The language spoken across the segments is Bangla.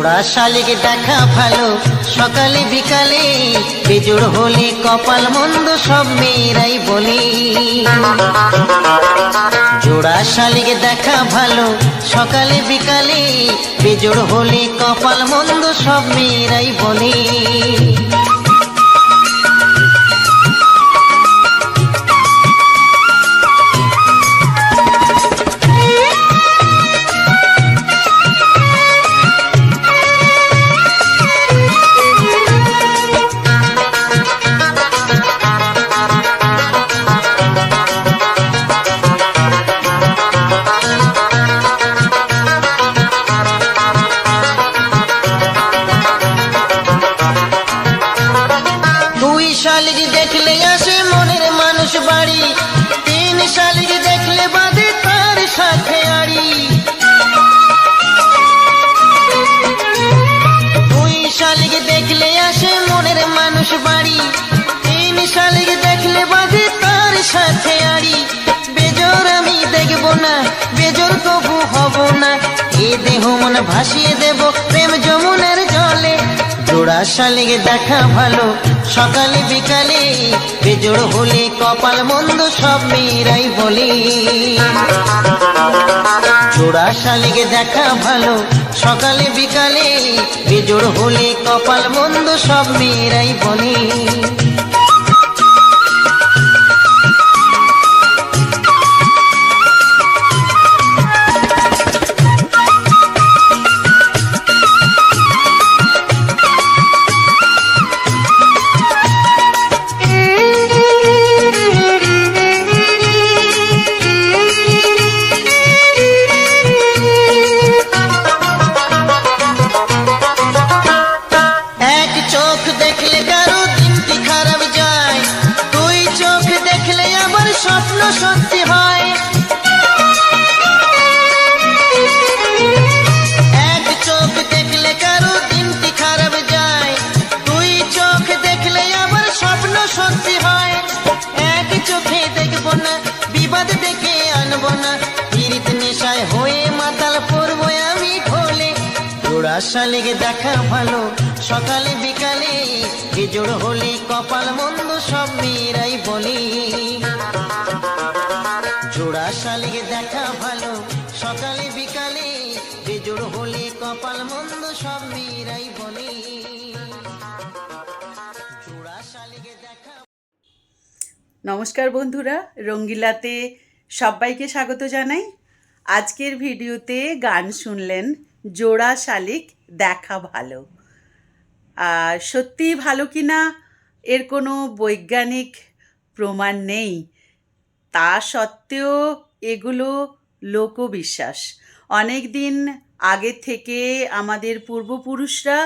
জোড়া শালিক দেখা ভালো সকালে বিকালে, বেজোড় হলে কপাল মন্দ সব মেয়েরাই বলে। জোড়া শালিক দেখা ভালো সকালে বিকালে, বেজোড় হলে কপাল মন্দ সব মেয়েরাই বলে। শালিক দেখলে আসে মনের মানুষ বাড়ি, তিন শালিক দেখলে বাঁধে তার সাথে আড়ি। দুই শালিক দেখলে আসে মনের মানুষ বাড়ি, তিন শালিক দেখলে বাঁধে তার সাথে আড়ি। বেজোর আমি দেখবো না, বেজোর কবু হব না, এ দেহ মন ভাসিয়ে দেব প্রেম যমুনার জলে। জোড়া শালিক দেখা ভালো সকালে বিকালে, বেজোড় হলে কপাল মন্দ সব মেয়েরাই বলে। জোড়া শালিক দেখা ভালো সকালে বিকালে, বেজোড় হলে কপাল মন্দ সব মেয়েরাই বলে। স্বপ্ন সত্যি হয়, এক চোখ দেখলে কারো দিনটি খারাপ যায়, দুই চোখ দেখলে আবার স্বপ্ন সত্যি হয়। এক চোখে দেখবো না, বিবাদ ডেকে আনবো না, পীড়িত নেশায় হয়ে মাতাল পড়বো আমি ঢোলে। জোড়া শালিক দেখা ভালো সকালে বিকালে, বেজোড় হলে কপাল মন্দ সব মেয়েরাই বলে। জোড়া শালিক দেখা ভালো সকালে বিকালে, বেজোড় হলে কপাল মন্দ সব মেয়েরাই বলে। জোড়া শালিক দেখা। নমস্কার বন্ধুরা, রঙ্গিলাতে সবাইকে স্বাগত জানাই। আজকের ভিডিওতে গান শুনলেন জোড়া শালিক দেখা ভালো। আর সত্যিই ভালো কিনা এর কোনো বৈজ্ঞানিক প্রমাণ নেই, তা সত্ত্বেও এগুলো লোকবিশ্বাস। অনেক দিন আগে থেকে আমাদের পূর্বপুরুষরা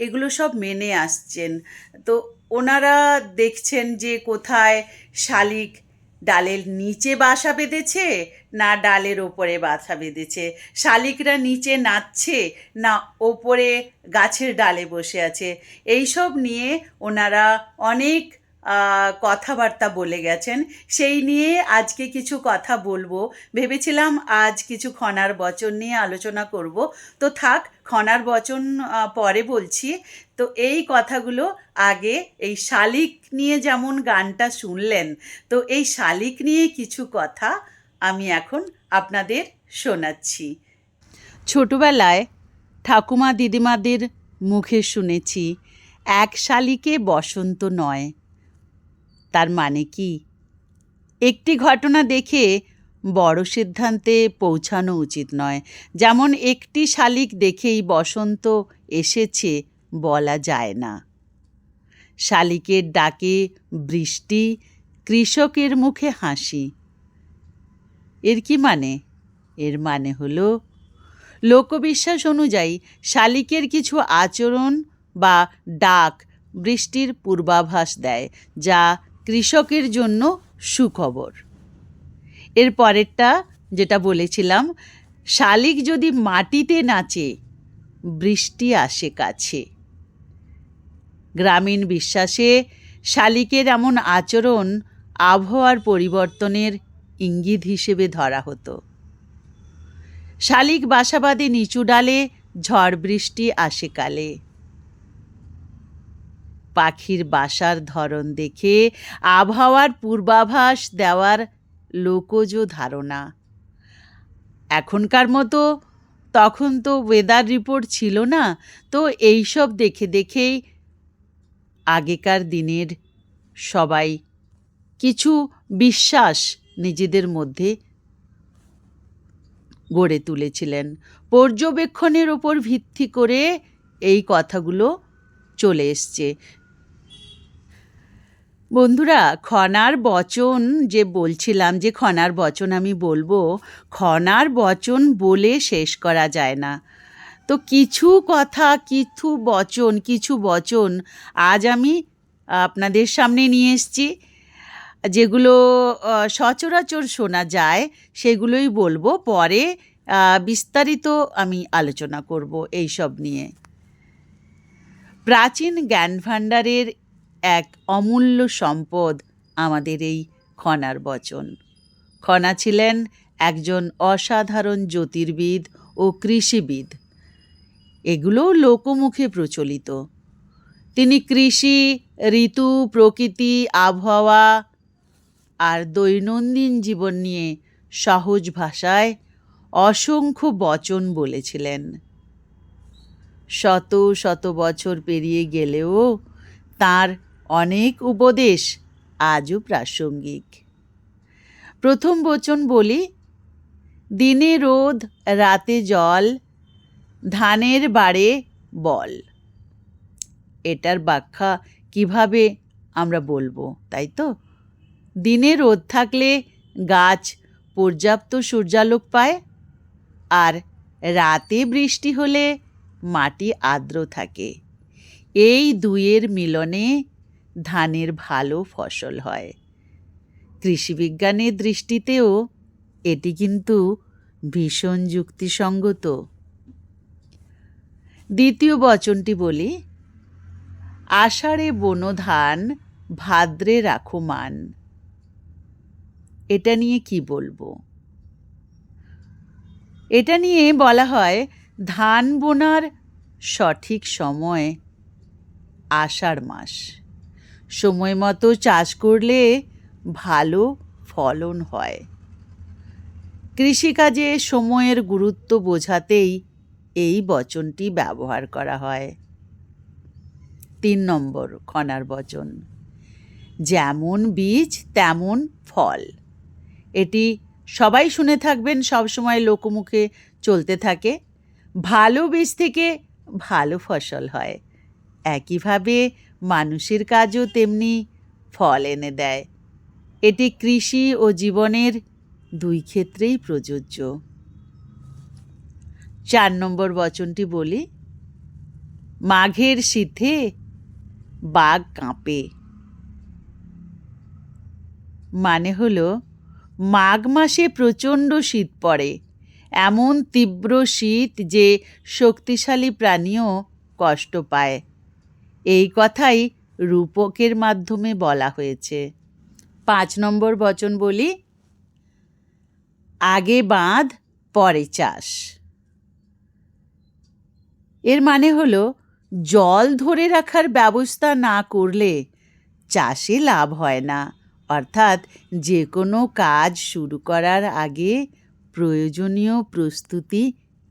এগুলো সব মেনে আসছেন। তো ওনারা দেখছেন যে কোথায় শালিক ডালের নিচে বাসা বেঁধেছে না ডালের ওপরে বাসা বেঁধেছে, শালিকরা নিচে নাচছে না ওপরে গাছের ডালে বসে আছে, এইসব নিয়ে ওনারা অনেক কথাবার্তা বলে গেছেন। সেই নিয়ে আজকে কিছু কথা বলবো ভেবেছিলাম। আজ কিছু খনার বচন নিয়ে আলোচনা করব, তো থাক, খনার বচন পরে বলছি। তো এই কথাগুলো আগে এই শালিক নিয়ে যেমন গানটা শুনলেন, তো এই শালিক নিয়ে কিছু কথা আমি এখন আপনাদের শোনাচ্ছি। ছোটবেলায় ঠাকুমা দিদিমাদের মুখে শুনেছি, এক শালিকে বসন্ত নয়। তার মানে কি? একটি ঘটনা দেখে বড় সিদ্ধান্তে পৌঁছানো উচিত নয়। যেমন একটি শালিক দেখেই বসন্ত এসেছে বলা যায় না। শালিকের ডাকে বৃষ্টি, কৃষকের মুখে হাসি। এর কি মানে? এর মানে হলো লোকবিশ্বাস অনুযায়ী শালিকের কিছু আচরণ বা ডাক বৃষ্টির পূর্বাভাস দেয়, যা কৃষকের জন্য সুখবর। এর পরেরটা যেটা বলেছিলাম, শালিক যদি মাটিতে নাচে বৃষ্টি আসে কাছে। গ্রামীণ বিশ্বাসে শালিকের এমন আচরণ আবহাওয়ার পরিবর্তনের ইঙ্গিত হিসেবে ধরা হতো। শালিক বাসা বাঁধে নিচু ডালে ঝড় বৃষ্টি আসে কালে। পাখির বাসার ধরন দেখে আবহাওয়ার পূর্বাভাস দেওয়ার লোকজ ধারণা। এখনকার মতো তখন তো ওয়েদার রিপোর্ট ছিল না, তো এইসব দেখে দেখেই আগেকার দিনের সবাই কিছু বিশ্বাস নিজেদের মধ্যে গড়ে তুলেছিলেন। পর্যবেক্ষণের ওপর ভিত্তি করে এই কথাগুলো চলে এসছে। বন্ধুরা, খনার বচন যে বলছিলাম, যে খনার বচন আমি বলবো, খনার বচন বলে শেষ করা যায় না। তো কিছু কথা, কিছু বচন আজ আমি আপনাদের সামনে নিয়ে এসেছি, যেগুলো সচরাচর শোনা যায় সেগুলোই বলবো। পরে বিস্তারিত আমি আলোচনা করব এইসব নিয়ে। প্রাচীন জ্ঞানভাণ্ডারের এক অমূল্য সম্পদ আমাদের এই খনার বচন। খনা ছিলেন একজন অসাধারণ জ্যোতির্বিদ ও কৃষিবিদ। এগুলো লোকমুখে প্রচলিত। তিনি কৃষি, ঋতু, প্রকৃতি, আবহাওয়া আর দৈনন্দিন জীবন নিয়ে সহজ ভাষায় অসংখ্য বচন বলেছিলেন। শত শত বছর পেরিয়ে গেলেও তার অনেক উপদেশ আজও প্রাসঙ্গিক। প্রথম বচন বলি, দিনে রোদ রাতে জল, ধানের বাড়ে বল। এটার ব্যাখ্যা কিভাবে আমরা বলবো, তাই তো? দিনে রোদ থাকলে গাছ পর্যাপ্ত সূর্যালোক পায়, আর রাতে বৃষ্টি হলে মাটি আর্দ্র থাকে। এই দুইয়ের মিলনে ধানের ভালো ফসল হয়। কৃষিবিজ্ঞানের দৃষ্টিতেও এটি কিন্তু ভীষণ যুক্তিসঙ্গত। দ্বিতীয় বচনটি বলি, আষাঢ়ে বোনো ধান, ভাদ্রে রাখো মান। এটা নিয়ে কি বলবো? এটা নিয়ে বলা হয়, ধান বোনার সঠিক সময় আষাঢ় মাস। সময় মতো চাষ করলে ভালো ফলন হয়। কৃষিকাজে সময়ের গুরুত্ব বোঝাতেই এই বচনটি ব্যবহার করা হয়। 3 নম্বর খনার বচন, যেমন বীজ তেমন ফল। এটি সবাই শুনে থাকবেন, সবসময় লোকমুখে চলতে থাকে। ভালো বীজ থেকে ভালো ফসল হয়। একইভাবে মানুষের কাজও তেমনি ফল এনে দেয়। এটি কৃষি ও জীবনের দুই ক্ষেত্রেই প্রযোজ্য। 4 নম্বর বচনটি বলি, মাঘের শীতে বাঘ কাঁপে। মানে হলো, মাঘ মাসে প্রচণ্ড শীত পড়ে, এমন তীব্র শীত যে শক্তিশালী প্রাণীও কষ্ট পায়। এই কথাই রূপকের মাধ্যমে বলা হয়েছে। 5 নম্বর বচন বলি, আগে বাঁধ পরে চাষ। এর মানে হলো, জল ধরে রাখার ব্যবস্থা না করলে চাষে লাভ হয় না। অর্থাৎ যে কোনো কাজ শুরু করার আগে প্রয়োজনীয় প্রস্তুতি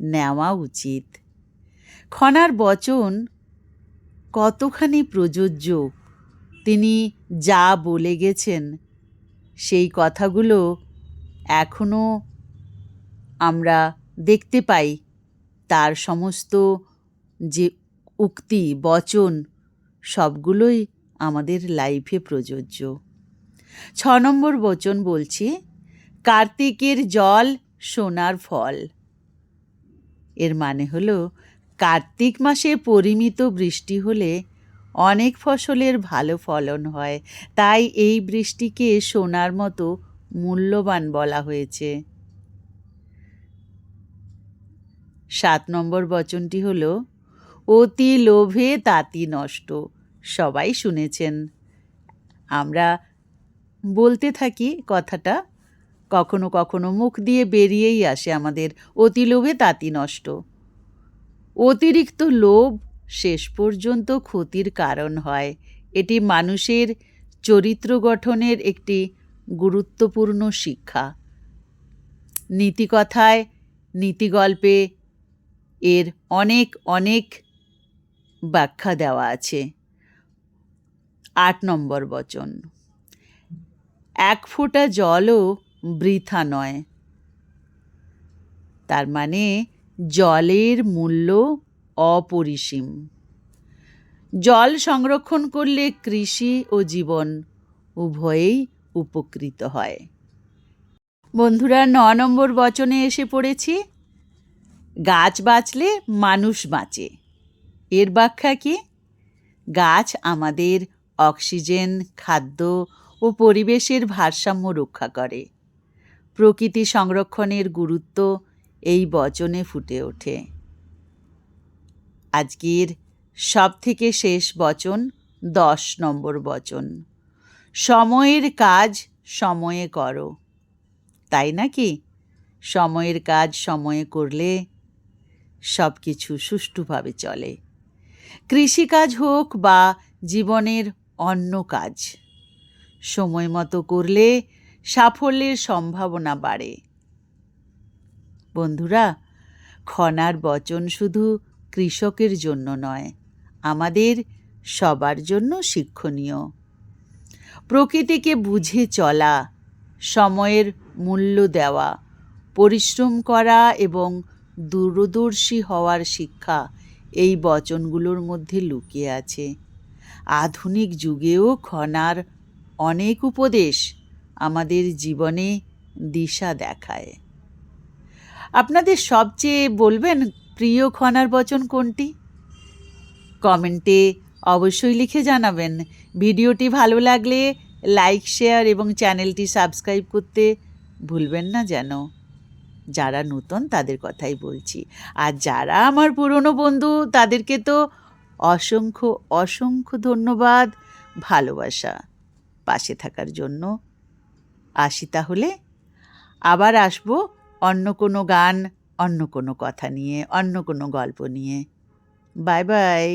নেওয়া উচিত। খনার বচন কতখানি প্রযোজ্য, তিনি যা বলে গেছেন সেই কথাগুলো এখনও আমরা দেখতে পাই। তার সমস্ত যে উক্তি, বচন, সবগুলোই আমাদের লাইফে প্রযোজ্য। 6 নম্বর বচন বলছি, কার্তিকের জল সোনার ফল। এর মানে হলো, কার্তিক মাসে পরিমিত বৃষ্টি হলে অনেক ফসলের ভালো ফলন হয়। তাই এই বৃষ্টিকে সোনার মতো মূল্যবান বলা হয়েছে। 7 নম্বর বচনটি হলো, অতি লোভে তাঁতি নষ্ট। সবাই শুনেছেন, আমরা বলতে থাকি কথাটা, কখনো কখনো মুখ দিয়ে বেরিয়েই আসে আমাদের, অতি লোভে তাঁতি নষ্ট। অতিরিক্ত লোভ শেষ পর্যন্ত ক্ষতির কারণ হয়। এটি মানুষের চরিত্র গঠনের একটি গুরুত্বপূর্ণ শিক্ষা। নীতিকথায়, নীতিগল্পে এর অনেক অনেক ব্যাখ্যা দেওয়া আছে। 8 নম্বর বচন, এক ফোঁটা জলও বৃথা নয়। তার মানে জলের মূল্য অপরিসীম। জল সংরক্ষণ করলে কৃষি ও জীবন উভয়েই উপকৃত হয়। বন্ধুরা, 9 নম্বর বচনে এসে পড়েছি, গাছ বাঁচলে মানুষ বাঁচে। এর ব্যাখ্যা কি? গাছ আমাদের অক্সিজেন, খাদ্য ও পরিবেশের ভারসাম্য রক্ষা করে। প্রকৃতি সংরক্ষণের গুরুত্ব এই বচনে ফুটে ওঠে। আজকের সবথেকে শেষ বচন 10 নম্বর বচন, সময়ের কাজ সময়ে করো। তাই নাকি? সময়ের কাজ সময়ে করলে সব কিছু সুষ্ঠুভাবে চলে। কৃষিকাজ হোক বা জীবনের অন্য কাজ, সময় মতো করলে সাফল্যের সম্ভাবনা বাড়ে। বন্ধুরা, খনার বচন শুধু কৃষকের জন্য নয়, আমাদের সবার জন্য শিক্ষণীয়। প্রকৃতিকে বুঝে চলা, সময়ের মূল্য দেওয়া, পরিশ্রম করা এবং দূরদর্শী হওয়ার শিক্ষা এই বচনগুলোর মধ্যে লুকিয়ে আছে। আধুনিক যুগেও খনার অনেক উপদেশ আমাদের জীবনে দিশা দেখায়। আপনাদের সবচেয়ে বলবেন প্রিয় খনার বচন কোনটি? কমেন্টে অবশ্যই লিখে জানাবেন। ভিডিওটি ভালো লাগলে লাইক, শেয়ার এবং চ্যানেলটি সাবস্ক্রাইব করতে ভুলবেন না যেন। যারা নতুন তাদের কথাই বলছি, আর যারা আমার পুরনো বন্ধু তাদেরকে তো অসংখ্য অসংখ্য ধন্যবাদ, ভালোবাসা পাশে থাকার জন্য। আসি তাহলে, আবার আসবো অন্য কোনো গান, অন্য কোনো কথা নিয়ে, অন্য কোনো গল্প নিয়ে। Bye bye.